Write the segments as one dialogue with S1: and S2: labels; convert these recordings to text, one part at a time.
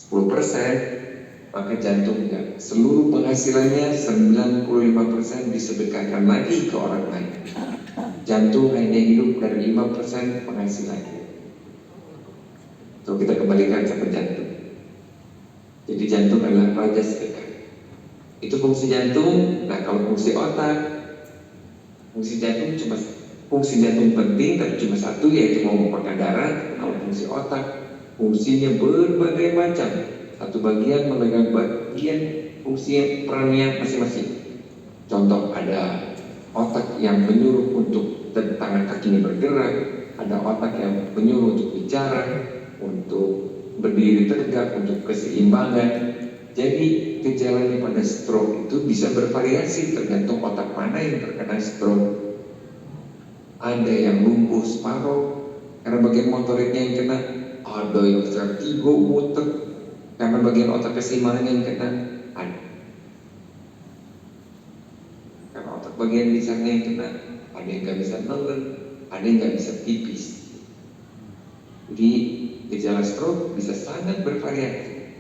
S1: 10%, maka jantungnya seluruh penghasilannya 95% disedekahkan lagi ke orang lain. Jantung hanya hidup dari 5% penghasilannya. So kita kembalikan sama jantung. Jadi jantung adalah raja sedekah. Itu fungsi jantung. Nah kalau fungsi otak, fungsi jantung penting tapi cuma satu, yaitu memompahkan darah. Kalau fungsi otak, fungsinya berbagai macam. Satu bagian memegang bagian fungsi perannya masing-masing. Contoh, ada otak yang menyuruh untuk tangan kakinya bergerak, ada otak yang menyuruh untuk bicara, untuk berdiri tegak, untuk keseimbangan. Jadi gejalanya pada stroke itu bisa bervariasi tergantung otak mana yang terkena stroke. Ada yang lumpuh separuh karena bagian motoriknya yang kena, ada yang vertigo muter karena bagian otak keseimbangannya yang kena, ada karena otak bagian lisannya yang kena, ada yang gak bisa nelen, ada yang gak bisa pipis. Jadi gejala stroke bisa sangat bervariasi.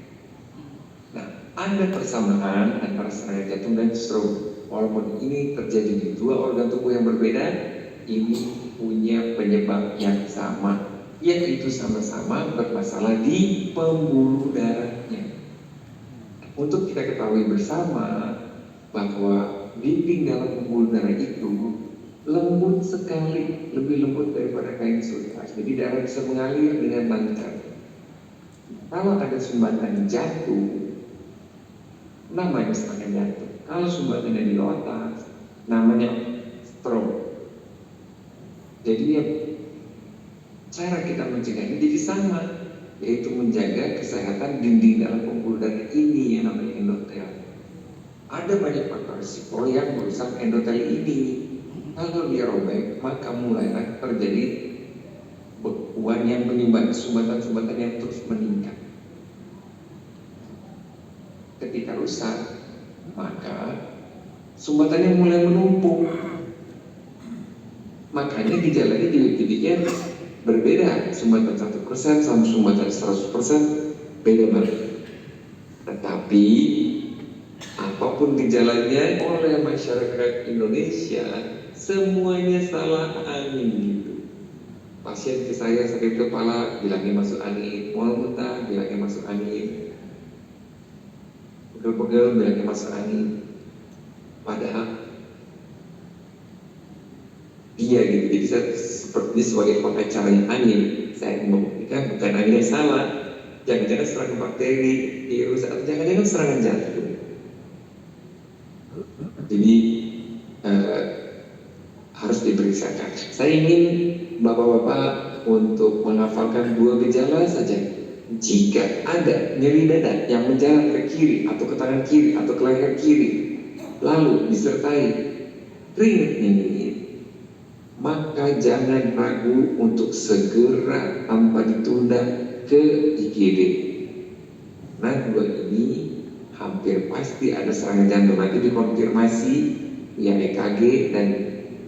S1: Nah, ada persamaan antara serangan jantung dan stroke. Walaupun ini terjadi di dua organ tubuh yang berbeda, ini punya penyebab yang sama, yaitu sama-sama bermasalah di pembuluh darahnya. Untuk kita ketahui bersama bahwa dinding dalam pembuluh darah itu lembut sekali, lebih lembut daripada kain sutra. Jadi darah bisa mengalir dengan lancar. Kalau ada sumbatan jantung, namanya serangan jantung. Kalau sumbatannya di otak, namanya stroke. Jadi cara kita mencegahnya jadi sama, yaitu menjaga kesehatan dinding dalam pembuluh darah ini yang namanya endotel. Ada banyak faktor risiko yang merusak endotel ini. Kalau dia robek, maka mulai terjadi bekuan yang menyumbat, sumbatan-sumbatan yang terus meningkat. Ketika rusak, maka sumbatannya mulai menumpuk. Makanya gejalanya jadinya berbeda. Sumbatan 1% sama sumbatan 100% beda banget. Tetapi apapun gejalanya oleh masyarakat Indonesia, semuanya salah angin gitu. Pasien ke saya sakit kepala, bilangnya masuk angin. Mual muntah, bilangnya masuk angin. Pegel-pegel, bilangnya masuk angin. Padahal dia gitu, jadi saya seperti sebagai pengacaranya angin, saya membuktikan bukan angin yang salah, jangan-jangan serangan bakteri, virus, atau jangan-jangan serangan jantung. Jadi harus diperiksakan. Saya ingin bapak-bapak untuk menghafalkan 2 gejala saja. Jika ada nyeri dada yang menjalar ke kiri atau ke tangan kiri atau ke leher kiri, lalu disertai keringat dingin, maka jangan ragu untuk segera tanpa ditunda ke IGD. Nah, 2 ini hampir pasti ada serangan jantung. Nanti dikonfirmasi via EKG dan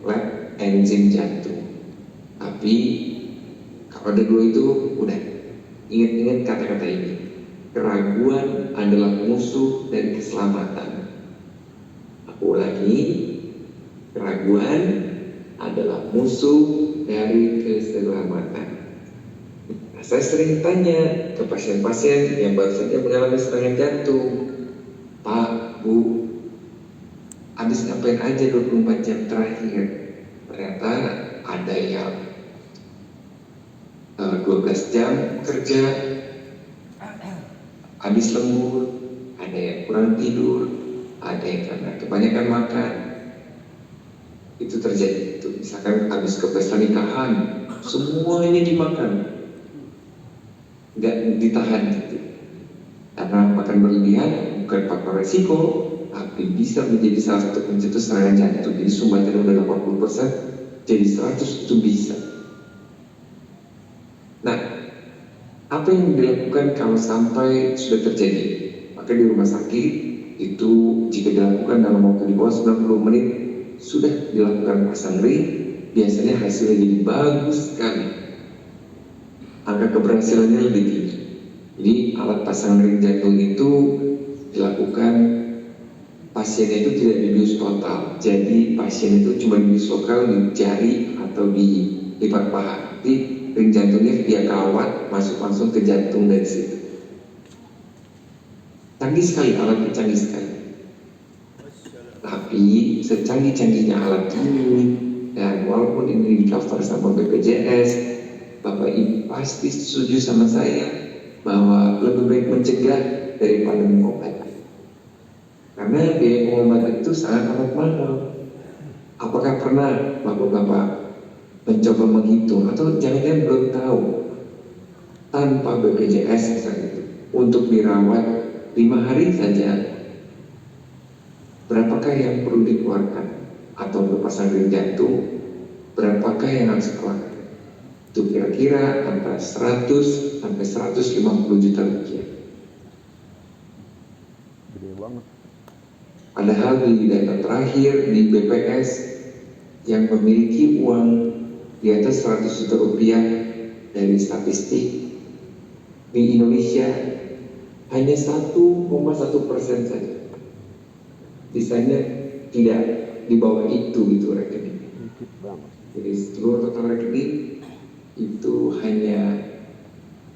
S1: lab enzim jantung. Tapi kalau ada 2 itu udah ingat-ingat kata-kata ini. Keraguan adalah musuh dari keselamatan. Aku ulangi, keraguan adalah musuh dari keselamatan. Nah, saya sering tanya ke pasien-pasien yang baru saja mengalami serangan jantung, Pak, Bu, habis ngapain aja 24 jam terakhir? Ternyata ada yang 12 jam kerja, habis lembur, ada yang kurang tidur, ada yang karena kebanyakan makan. Itu terjadi itu. Misalkan habis ke pesta nikahan, semuanya dimakan, nggak ditahan gitu. Karena makan berlebihan bukan faktor resiko, tapi bisa menjadi salah satu pencetus serangan jantung. Jadi sumbatan udah 80%, jadi 100 itu bisa. Nah, apa yang dilakukan kalau sampai sudah terjadi? Maka di rumah sakit itu jika dilakukan dalam waktu di bawah 90 menit sudah dilakukan pasang ring, biasanya hasilnya jadi bagus sekali. Angka keberhasilannya lebih tinggi. Jadi alat pasang ring jantung itu dilakukan, pasiennya itu tidak dibius total. Jadi pasien itu cuma dibius lokal di jari atau di lipat paha. Jadi ring jantungnya dia kawat masuk langsung ke jantung dari situ. Canggih sekali, alatnya canggih sekali. Tapi secanggih-canggihnya alat ini, dan walaupun ini di cover sama BPJS, Bapak Ibu pasti setuju sama saya bahwa lebih baik mencegah daripada mengobati. Karena biaya pengobatan itu sangat amat mahal. Apakah pernah Bapak-Bapak mencoba menghitung atau jangan-jangan belum tahu, tanpa BPJS misalnya itu untuk dirawat 5 hari saja berapakah yang perlu dikeluarkan, atau berpasang ring jantung berapakah yang harus dikeluarkan? Itu kira-kira antara 100 sampai 150 juta rupiah.
S2: Gede banget.
S1: Padahal di data terakhir di BPS yang memiliki uang di atas 100 juta rupiah dari statistik di Indonesia hanya 1,1% saja. Sisanya tidak di bawah itu gitu rekening. Jadi seluruh total rekening itu hanya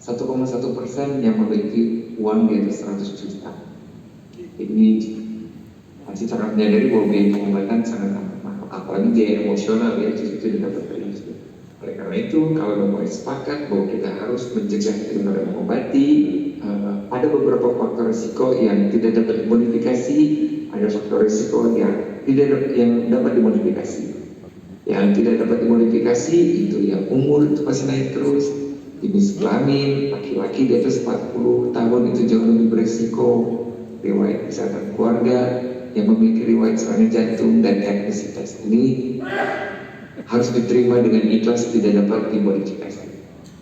S1: 1,1% yang memiliki uang di atas 100 juta. Ini masih sangat menyadari bahwa biaya pengobatan sangat amat mahal, apalagi biaya emosional ya, itu tidak dapat terjadi. Oleh karena itu, kalau mulai sepakat bahwa kita harus mencegah daripada mengobati, ada beberapa faktor risiko yang tidak dapat dimodifikasi, ada faktor risiko yang dapat dimodifikasi. Yang tidak dapat dimodifikasi itu yang umur itu pasti naik terus, jenis kelamin, laki-laki di atas 40 tahun itu jauh lebih beresiko, riwayat kesehatan keluarga yang memiliki riwayat serangan jantung dan etnisitas ini harus diterima dengan ikhlas, tidak dapat dimodifikasi.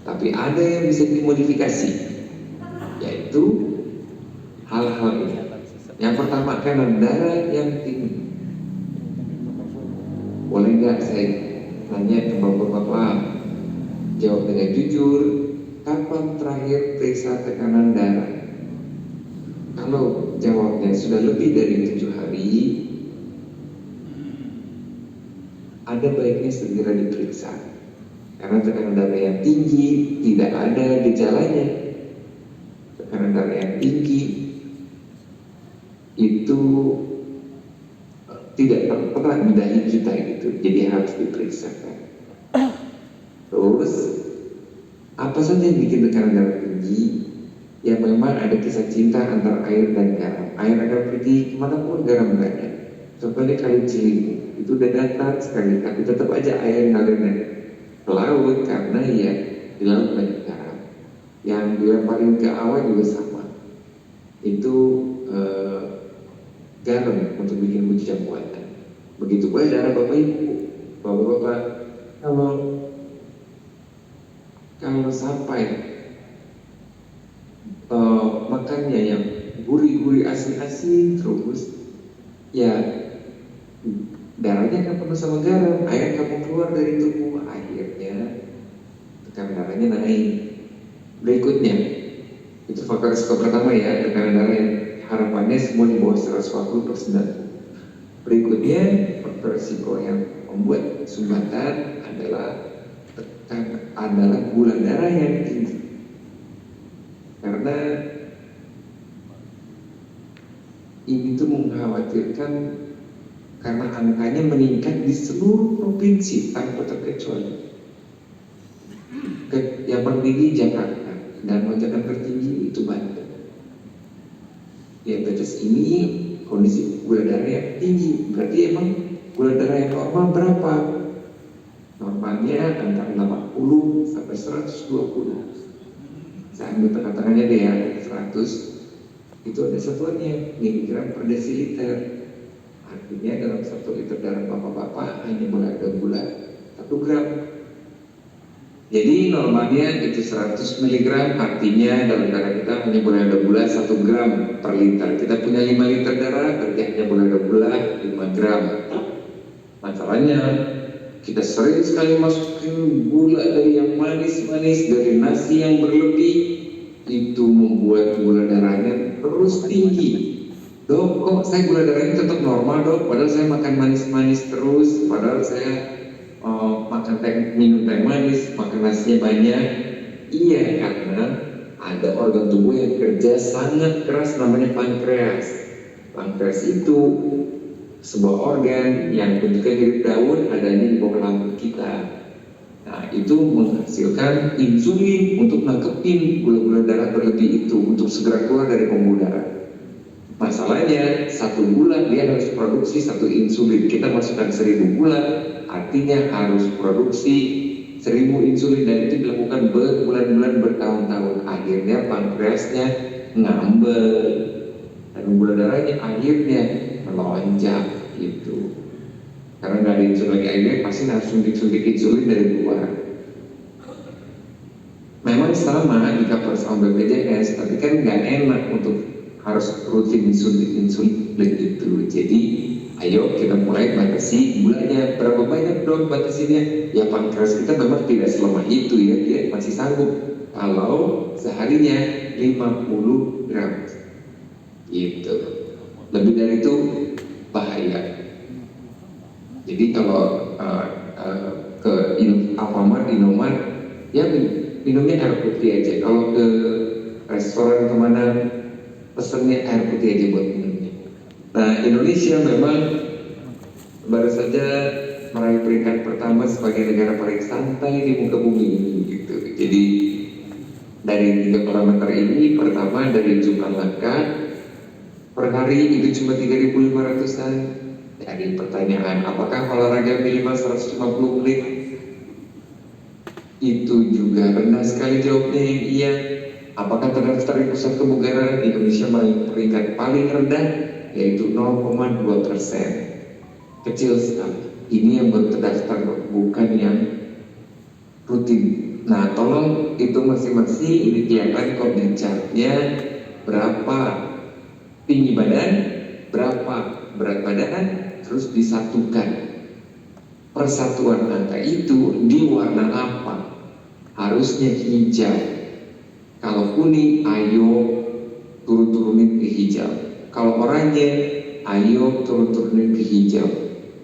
S1: Tapi ada yang bisa dimodifikasi, yaitu hal-hal ini. Yang pertama, kadar darah yang tinggi. Boleh nggak saya tanya ke bapak-bapak, jawab dengan jujur, kapan terakhir periksa tekanan darah? Kalau jawabnya sudah lebih dari 7 hari, ada baiknya segera diperiksa. Karena tekanan darah yang tinggi tidak ada gejalanya. Tekanan darah yang tinggi itu tidak pernah mendahi kita gitu, jadi harus diperiksakan. Terus apa saja yang bikin tekanan darah tinggi? Ya memang ada kisah cinta antara air dan garam. Air akan pergi kemanapun, garam berada. Contohnya Kali Ciliwung, itu udah datar sekali, tapi tetap aja air ngalirnya ke laut karena ya di laut banyak garam. Yang dilemparin ke awan juga sama. Itu garam untuk bikin bujang buatan. Begitu pula darah Bapak Ibu, Bapak-bapak, kalau sampai makannya yang gurih-gurih asin-asin terus, ya darahnya akan penuh sama garam, air akan keluar dari tubuh, akhirnya tekanan darahnya naik. Berikutnya, itu faktor risiko pertama ya, tekanan darah yang harapannya semua di bawah 140/90. Berikutnya, faktor risiko yang membuat sumbatan adalah gula darah yang tinggi. Karena ini tuh mengkhawatirkan karena angkanya meningkat di seluruh provinsi tanpa terkecuali. Yang paling tinggi Jakarta dan lonjakan tertinggi itu Banten. Diabetes ini kondisi gula darah yang tinggi, berarti emang gula darah yang normal berapa? Normalnya antara 80 sampai 120. Saya ambil tengah-tengahnya deh ya, 100. Itu ada satuannya, miligram per desiliter. Artinya dalam 1 liter darah bapak-bapak hanya boleh ada gula 1 gram. Jadi normalnya itu 100 mg, artinya dalam darah kita hanya boleh ada gula 1 gram per liter. Kita punya 5 liter darah, berarti hanya boleh ada gula 5 gram. Masalahnya, kita sering sekali masukin gula dari yang manis-manis, dari nasi yang berlebih, itu membuat gula darahnya terus tinggi. Dok, kok saya gula darahnya tetap normal dok, padahal saya makan manis-manis terus, padahal saya minum teh manis, makan nasinya banyak. Iya, karena ada organ tubuh yang kerja sangat keras namanya pankreas. Pankreas itu sebuah organ yang bentuknya mirip daun, adanya di bawah lambung kita. Nah, itu menghasilkan insulin untuk nangkepin gula-gula darah berlebih itu untuk segera keluar dari pembuluh darah. Masalahnya 1 bulan dia harus produksi 1 insulin. Kita masukkan 1000 gula, artinya harus produksi 1000 insulin, dan itu dilakukan berbulan-bulan, bertahun-tahun. Akhirnya pankreasnya ngambek dan gula darahnya akhirnya melonjak gitu. Karena nggak ada insulin lagi, akhirnya pasti harus suntik insulin dari luar. Memang sama di cover sama BPJS, tapi kan nggak enak untuk harus rutin disuntik insulin gitu. Jadi ayo kita mulai batasi gulanya. Berapa banyak dong batasinya? Ya pankreas kita memang tidak selemah itu ya, dia masih sanggup kalau seharinya 50 gram gitu. Lebih dari itu bahaya. Jadi kalau ke Alfamart, Indomart, ya minumnya air putih aja. Kalau ke restoran kemana, pesennya air putih aja buat minumnya. Nah, Indonesia memang baru saja meraih peringkat pertama sebagai negara paling santai di muka bumi ini gitu. Jadi dari 3 parameter ini, pertama dari jumlah langkah per hari itu cuma 3.500-an. Jadi pertanyaan, apakah olahraga minimal 150 menit? Itu juga rendah sekali jawabnya yang iya. Apakah terdaftar di pusat kebugaran? Indonesia meraih peringkat paling rendah, yaitu 0,2%. Kecil sekali. Ini yang baru terdaftar, bukan yang rutin. Nah, tolong itu masing-masing ini kelihatan kok di chartnya berapa tinggi badan, berapa berat badan, terus disatukan. Persatuan angka itu di warna apa? Harusnya hijau. Kalau kuning, ayo turun-turunin ke hijau. Kalau oranye, ayo turun-turunin ke hijau.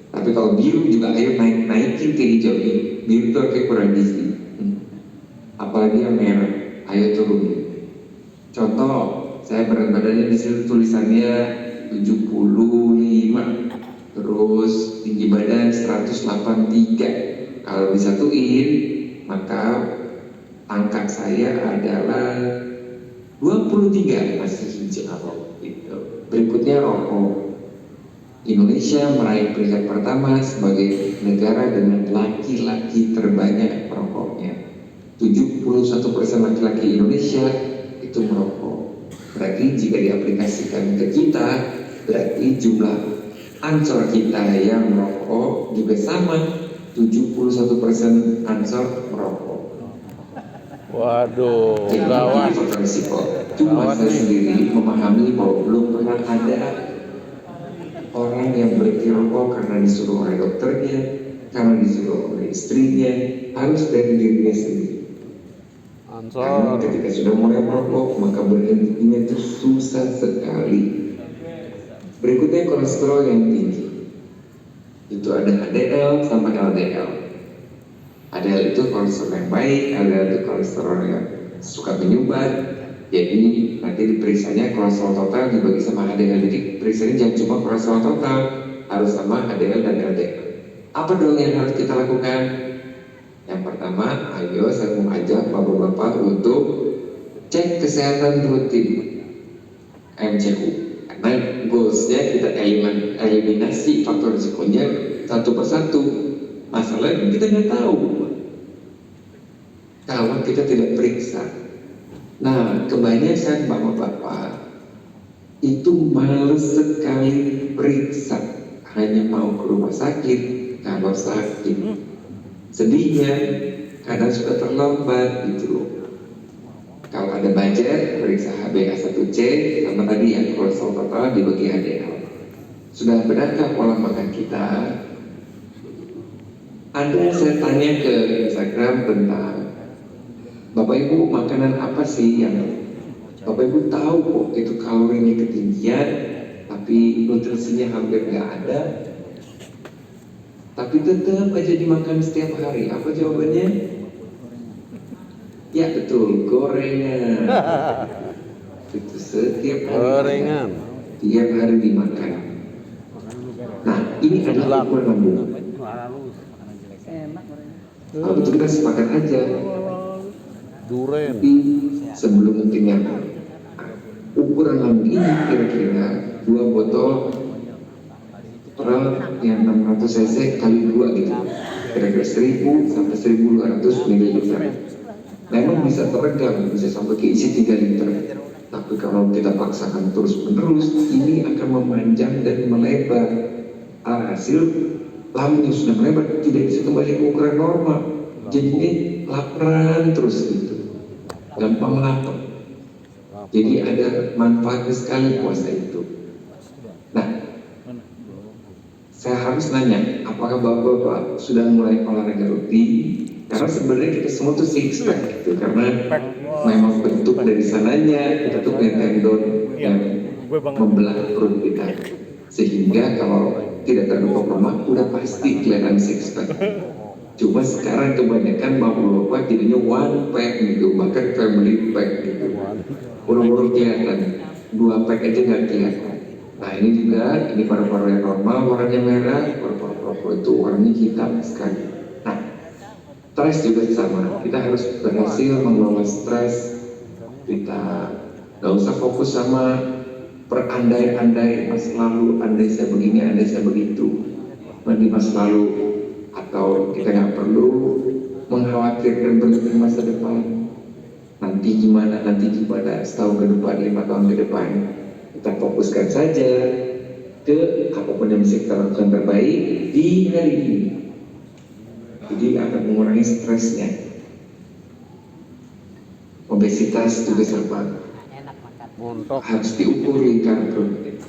S1: Tapi kalau biru juga ayo naikin ke hijau ini. Biru itu kayak kurang gizi. Apalagi yang merah, ayo turunin. Contoh, saya berat badannya di sini tulisannya 75, terus tinggi badan 183. Kalau disatuin, maka angka saya adalah 23, masih hijau gitu. Berikutnya rokok. Indonesia meraih peringkat pertama sebagai negara dengan laki-laki terbanyak perokoknya. 71% laki-laki Indonesia itu merokok. Berarti jika diaplikasikan ke kita, berarti jumlah ansor kita yang merokok juga sama, 71% ansor merokok.
S2: Waduh,
S1: gawat. Cuma saya sendiri memahami bahwa belum pernah ada orang yang berhenti rokok karena disuruh oleh dokternya, karena disuruh oleh istrinya, harus dari dirinya sendiri. Karena ketika sudah mulai merokok, maka berhentinya itu susah sekali. Berikutnya kolesterol yang tinggi. Itu ada HDL sama LDL. HDL itu kolesterol yang baik, LDL itu kolesterol yang suka menyumbat. Jadi nanti diperiksanya kolesterol total dibagi sama HDL. Jadi periksanya jangan cuma kolesterol total, harus sama HDL dan LDL. Apa dong yang harus kita lakukan? Yang pertama, ayo saya mau ajak bapak-bapak untuk cek kesehatan rutin MCU. Karena goalsnya kita eliminasi faktor risikonya satu persatu. Masalahnya kita nggak tahu kalau kita tidak periksa. Nah, kebanyakan bapak-bapak itu males sekali periksa, hanya mau ke rumah sakit kalau sakit. Sedihnya kadang suka terlambat gitu loh. Kalau ada budget, periksa HbA1c sama tadi yang kolesterol total dibagi HDL. Sudah benarkah pola makan kita? Ada saya tanya ke Instagram tentang Bapak Ibu makanan apa sih yang Bapak Ibu tahu kok itu kalorinya ketinggian, tapi nutrisinya hampir nggak ada, tapi tetap aja dimakan setiap hari. Apa jawabannya? Ya betul, gorengan. Itu setiap hari
S2: Gorengan.
S1: tiap hari dimakan. Nah, ini adalah ukuran lambung. Kalau itu kita sepakat aja.
S2: Duren.
S1: Tapi sebelum mungkin yang ukuran lambung ini kira-kira 2 botol yang 600 cc kali 2 gitu, kira-kira 1000 sampai 1200 ml. Memang bisa teredam, bisa sampai keisi 3 liter. Tapi kalau kita paksakan terus-menerus, ini akan memanjang dan melebar. Alhasil lambungnya sudah melebar, tidak bisa kembali ke ukuran normal. Jadi laparan terus gitu, gampang lapar. Jadi ada manfaatnya sekali puasa itu. Nah, saya harus nanya, apakah bapak-bapak sudah mulai olahraga rutin? Karena sebenarnya kita semua tuh six pack gitu, karena memang bentuk dari sananya kita tuh punya tendon yang membelah perut kita, sehingga kalau tidak terlalu lemak udah pasti kelihatan six pack. Cuma sekarang kebanyakan bapak-bapak jadinya one pack gitu, bahkan family pack gitu. Buru-buru kelihatan, 2 pack aja nggak kelihatan. Nah ini juga, ini paru-paru yang normal warnanya merah, paru-paru perokok itu warnanya hitam sekali. Nah, stres juga sama, kita harus berhasil mengelola stres. Kita nggak usah fokus sama perandai-andai masa lalu, andai saya begini, andai saya begitu di masa lalu, atau kita nggak perlu mengkhawatirkan berarti masa depan. Nanti gimana setahun ke depan, 5 tahun ke depan. Kita fokuskan saja ke apapun yang bisa kita lakukan terbaik di hari ini. Jadi akan mengurangi stresnya. Obesitas juga sama, harus diukur lingkar perut.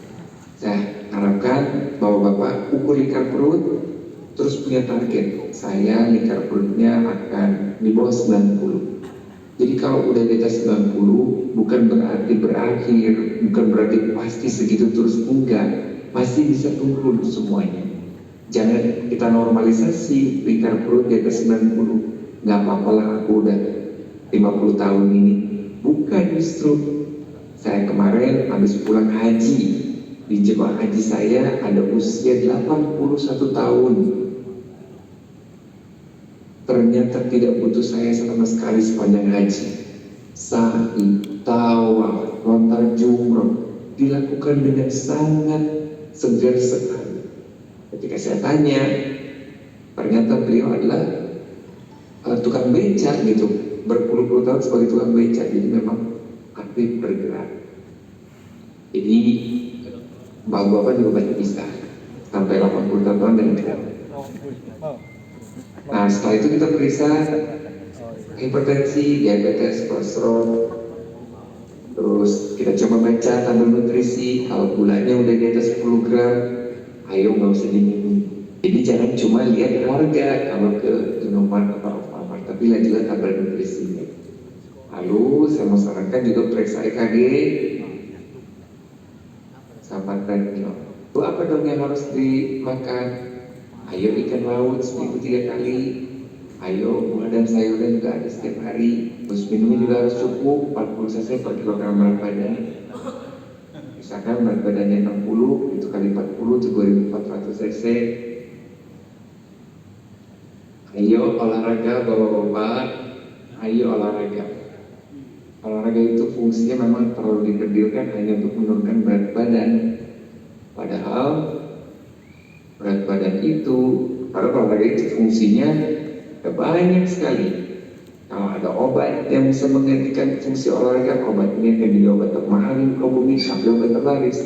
S1: Saya harapkan bahwa Bapak ukur lingkar perut, terus punya target. Saya lingkar perutnya akan di bawah 90. Jadi kalau udah di atas 90, bukan berarti berakhir, bukan berarti pasti segitu terus, enggak. Masih bisa turun semuanya. Jangan kita normalisasi lingkar perut di atas 90. Nggak apa-apa lah, aku udah 50 tahun ini. Bukan, justru saya kemarin habis pulang haji. Di jemaah haji saya ada usia 81 tahun. Ternyata tidak butuh saya sama sekali sepanjang haji. Sa'i, tawaf, lontar jumroh dilakukan dengan sangat segar sekali. Ketika saya tanya, ternyata beliau adalah tukang becak gitu, berpuluh-puluh tahun sebagai tukang becak, jadi memang aktif bergerak. Jadi bapak-bapak juga banyak bisa sampai 80 tahun dan bergerak. Nah setelah itu kita periksa hipertensi, diabetes, kolesterol. Terus kita coba baca tabel nutrisi, kalau gulanya udah di atas 10 gram, ayo nggak usah diminum. Jadi jangan cuma lihat harga kalau ke Indomaret atau Alfamart, tapi lihat juga tabel nutrisinya. Lalu saya mau sarankan juga periksa EKG sama trenil. Itu apa dong yang harus dimakan? Ayo ikan laut seminggu 3 kali. Ayo buah dan sayurnya juga ada setiap hari. Terus minumnya juga harus cukup 40 cc per kilogram berat badan. Misalkan berat badannya 60, itu kali 40 itu 2400 cc. Ayo olahraga bapak-bapak, ayo olahraga. Olahraga itu fungsinya memang terlalu dikerdilkan hanya untuk menurunkan berat badan. Padahal berat badan itu, para olahraga itu fungsinya banyak sekali. Kalau ada obat yang bisa menggantikan fungsi olahraga, obat ini akan jadi obat termahal di muka bumi sampai obat terlaris.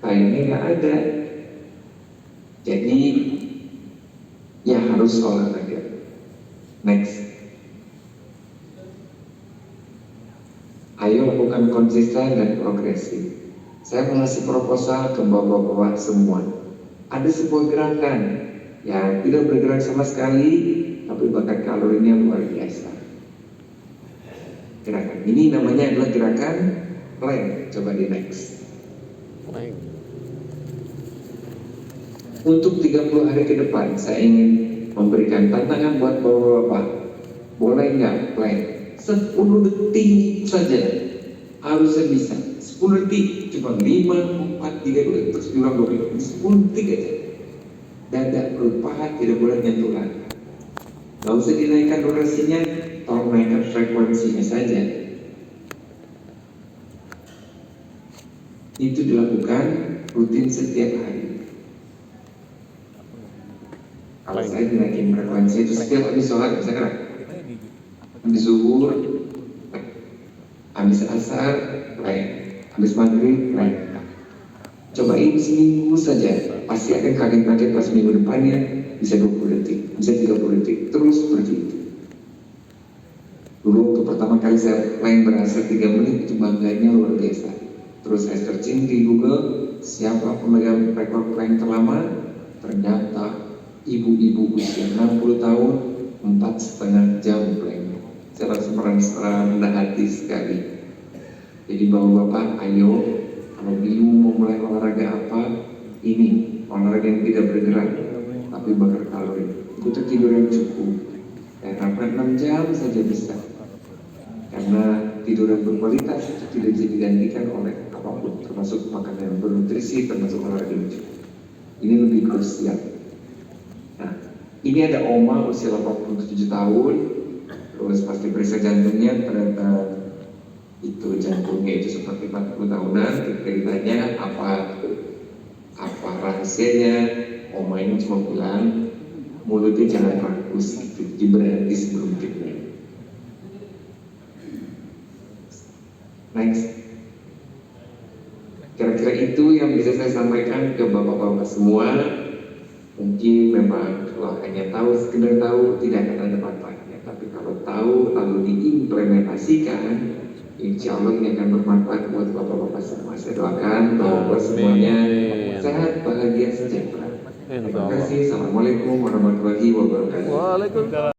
S1: Kayaknya nggak ada. Jadi ya harus olahraga. Next. Ayo lakukan konsisten dan progresif. Saya mengasih proposal ke bapak-bapak semua. Ada sebuah gerakan yang tidak bergerak sama sekali, tapi bakar kalorinya luar biasa. Gerakan ini namanya adalah gerakan plank. Coba di next.
S2: Plank.
S1: Untuk 30 hari ke depan saya ingin memberikan tantangan buat bapak-bapak. Boleh nggak plank? 10 detik saja harusnya bisa. 10 detik, cuma 5, 4, 3, 2, terus diulang 2 kali. 10 detik aja. Dada perut paha tidak boleh nyentuh lagi. Gak usah dinaikkan durasinya, tolong naikkan frekuensinya saja. Itu dilakukan rutin setiap hari. Kalau saya dinaikin frekuensi itu setiap habis sholat, misalkan habis zuhur, habis asar, lain, habis maghrib, lain. Cobain seminggu saja, pasti akan kaget-kaget pas minggu depannya bisa 20 detik, bisa 30 detik, terus seperti itu. Dulu waktu pertama kali saya main berhasil 3 menit itu bangganya luar biasa. Terus saya searching di Google siapa pemegang rekor plank terlama, ternyata ibu-ibu usia 60 tahun 4,5 jam plank. Saya langsung rendah hati sekali. Jadi bapak-bapak, ayo kalau bingung mau mulai olahraga apa, ini olahraga yang tidak bergerak tapi bakar kalori. Butuh tidur yang cukup. Harapan 6 jam saja bisa. Karena tidur yang berkualitas itu tidak bisa digantikan oleh apapun, termasuk makanan yang bernutrisi, termasuk olahraga yang cukup. Ini lebih krusial. Nah, ini ada oma usia 87 tahun, terus pasti periksa jantungnya ternyata itu jantungnya itu seperti 40 tahunan. Ketika ditanya apa rahasianya, oma ini cuma bilang mulutnya jangan rakus gitu, diberhenti sebelum fitnah. Next. Kira-kira itu yang bisa saya sampaikan ke bapak-bapak semua. Mungkin memang kalau hanya tahu, sekedar tahu tidak akan ada manfaatnya. Tapi kalau tahu lalu diimplementasikan, insya Allah ini akan bermanfaat buat bapak-bapak semua. Saya doakan bapak-bapak semuanya sehat, bahagia, sejahtera. Terima kasih. Assalamualaikum warahmatullahi wabarakatuh.
S2: Waalaikumsalam.